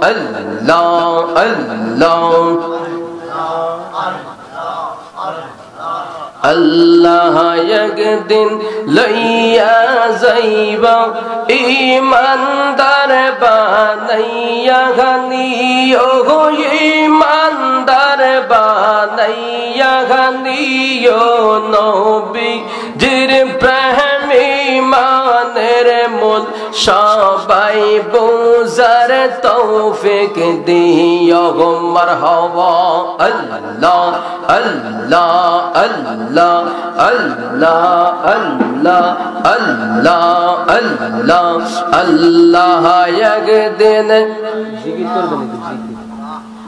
আল্লাহ আল্লাহ আল্লাহ একদিন লইয়া যাইবা ইমানদার বানাইয়া গানিও ইমানদার বানাইয়া গানিও নবীজির প্রেমে ইমানের মূল সবাই বুঝার তৌফিক দিও মারহাবা আল্লাহ আল্লাহ আল্লাহ আল্লাহ আল্লাহ আল্লাহ আল্লাহ আল্লাহ একদিন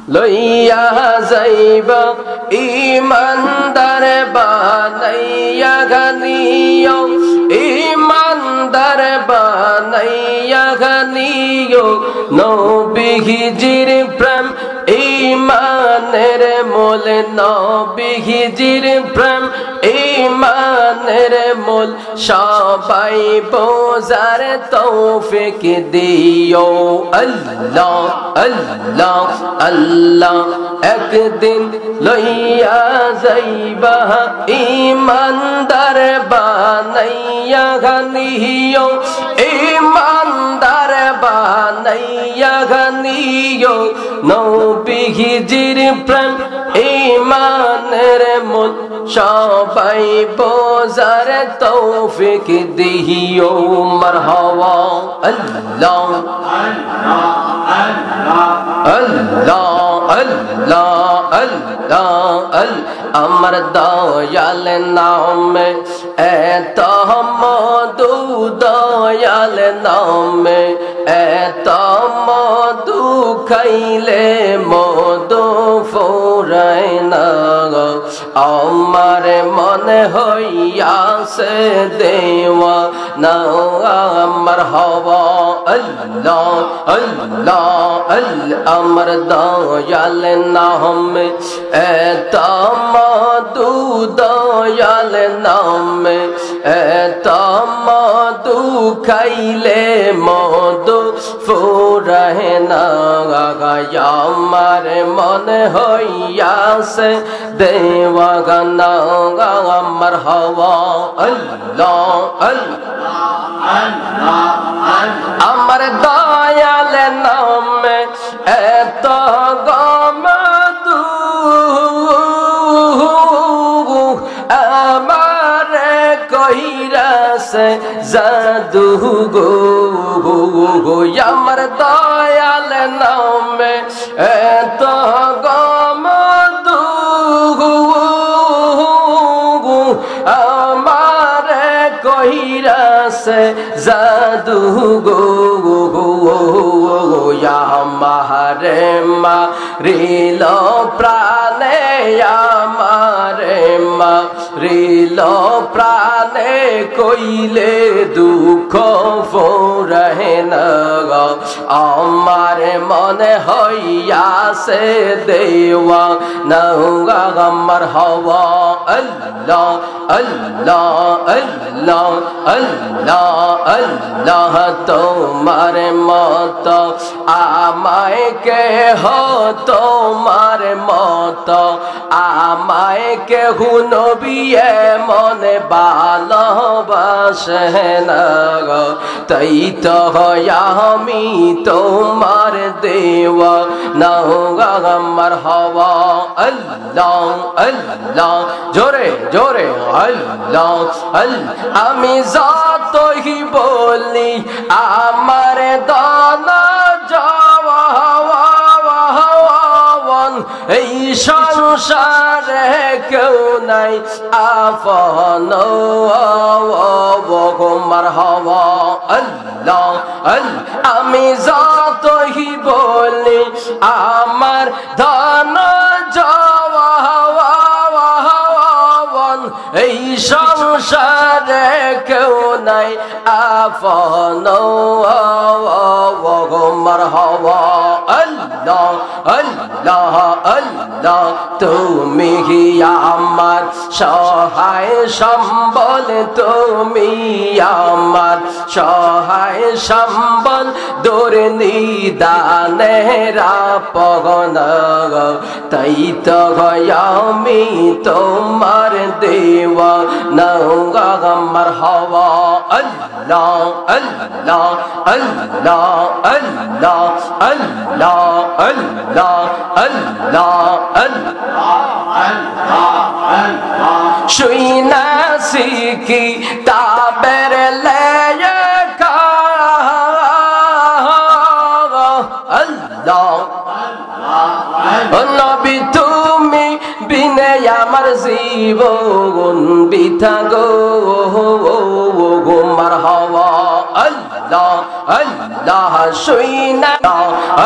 লইয়া যাইবা ইমানদার বানাইয়া গানিও ইমানদার বানাইয়া গানিও নবীজির প্রেম ইমানের মূল নবীজির প্রেম ইমানের মূল সবাই বোঝার তৌফিক দিও আল্লাহ আল্লাহ আল্লাহ একদিন লইয়া যাইবা ইমানদার বানাইয়া গানিও ইমানদার বানাইয়া গানিও নবীজির প্রেম ইমানের মূল সবাই বোঝার তৌফিক দিও মারহাবা আল্লাহ আল্লাহ আল্লাহ আল্লাহ আমার দয়াল নামে এত মধু দয়াল নামে এত মধু খাইলে মধু ফুরায় না আমার মনে হইয়াছে দেওয়া না আমার হওয়া আল্লাহ আল্লাহ আল্লাহ আমার দয়াল নামে এত মধু দয়াল নামে এত মধু খাইলে মধু ফুরায় না আমার মনে হইয়াছে দেওয়া গানা আমার হওয়া আল্লাহ আল্লাহ আমার দয়াল নামে এত গমদু আমার কইরাছে জাদু গো আমার দয়াল নামে এত গমদু আমার কইরাছে জাদু গো আমারে মারিল প্রাণে আমারে মারিল প্রাণে কইলে দুঃখ ফুরায় না আমার মনে হইয়াছে দেওয়া না আমার হওয়া আল্লাহ আল্লাহ আল্লাহ আল্লাহ আল্লাহ তোমার মত আমায় কেহ তোমার মত আমায় কেহ নবী মনে ভালোবাসে না তাই তো আমি তোমার দেওয়া না আমার হওয়া আল্লাহ আল্লাহ জোরে জোরে আল্লাহ আল্লাহ আমি যতই বলি আমার দানা যাওয়া এই সংসারে কেউ নাই আপন মারহাবা আল্লাহ আল্লাহ আমি যতই বলি আমার ধন যাওয়া এই সংসারে কেউ নাই আপন মারহাবা আল্লাহ আল্লাহ আল্লাহ আল্লাহ তুমি আমার সহায় সম্বল তুমি আমার সহায় সম্বল দূর নিদানের আপন তাই তো আমি তোমার দেওয়ানা মারহাবা আল্লাহ আল্লাহ আল্লাহ আল্লাহ আল্লাহ আল্লাহ আল্লাহ আল্লাহ শুইনা শিখি তাবের লেখা আল্লাহ নবী তুমি বিনে আমার জীবন বিথা গো মারহাবা আল্লাহ আল্লাহ শুইনা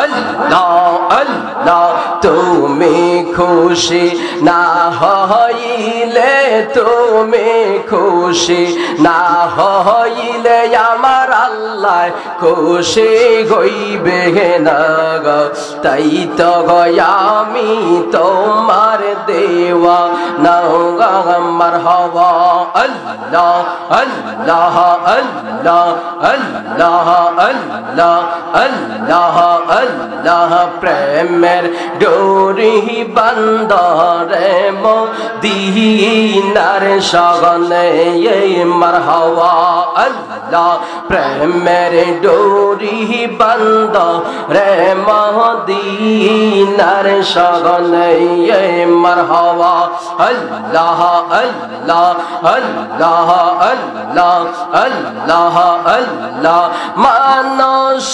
আল্লাহ আল্লাহ তুমি খুশি না হইলে তুমি খুশি না হইলে আমার আল্লাহ খুশি হইবে না গো তাই তো আমি তোমার দেওয়া না মারহাবা আল্লাহ আল্লাহ আল্লাহ আল্লাহ আল্লাহ আল্লাহ আল্লাহ প্রেমের ডোরি বন্দরে মদিনার সগনে মারহাবা আল্লাহ প্রেমের ডোরি বন্দরে মদিনার সগনে মারহাবা আল্লাহ আল্লাহ আল্লাহ আল্লাহ আল্লাহ আল্লাহ মানুষ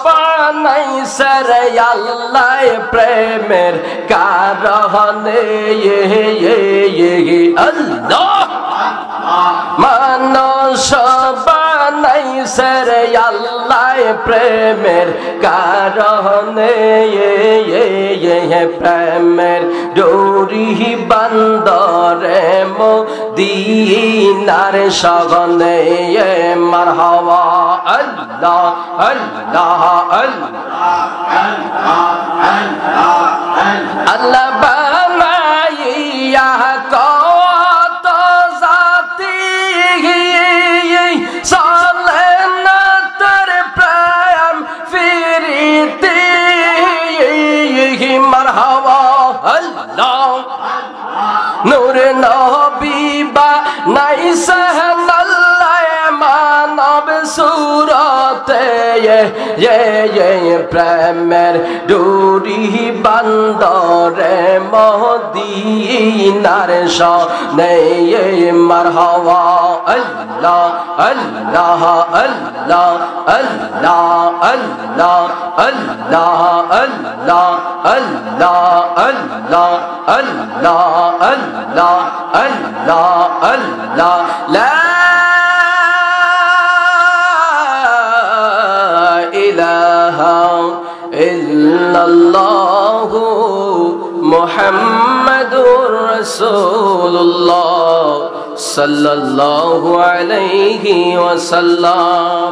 বানাই সরে আল্লাহ প্রেমের কারণে আল্লাহ মানুষ বানাই সরে আল্লাহ প্রেমের কারণে প্রেমের ডোরি বন্দরে মদিনার সগনে মারহাবা আল্লাহ আল্লাহ আল্লাহ বানাইয়া কত জাতি চলে না তোর প্রেম ফিরিতে মারহাবা আল্লাহ নূর নবী বা নাই সহনাল্লাহ মানব সুরতে প্রেমের ডোরি বন্দরে মদিনার সনে মারহাবা আল্লাহ আল্লাহ আল্লাহ আল্লাহ আল্লাহ আল্লাহ আল্লাহ আল্লাহ আল্লাহ আল্লাহ আল্লাহ আল্লাহ আল্লাহ লা ইলাহা ইল্লাল্লাহ মুহাম্মাদুর রাসূলুল্লাহ সাল্লাল্লাহু আলাইহি ওয়াসাল্লাম।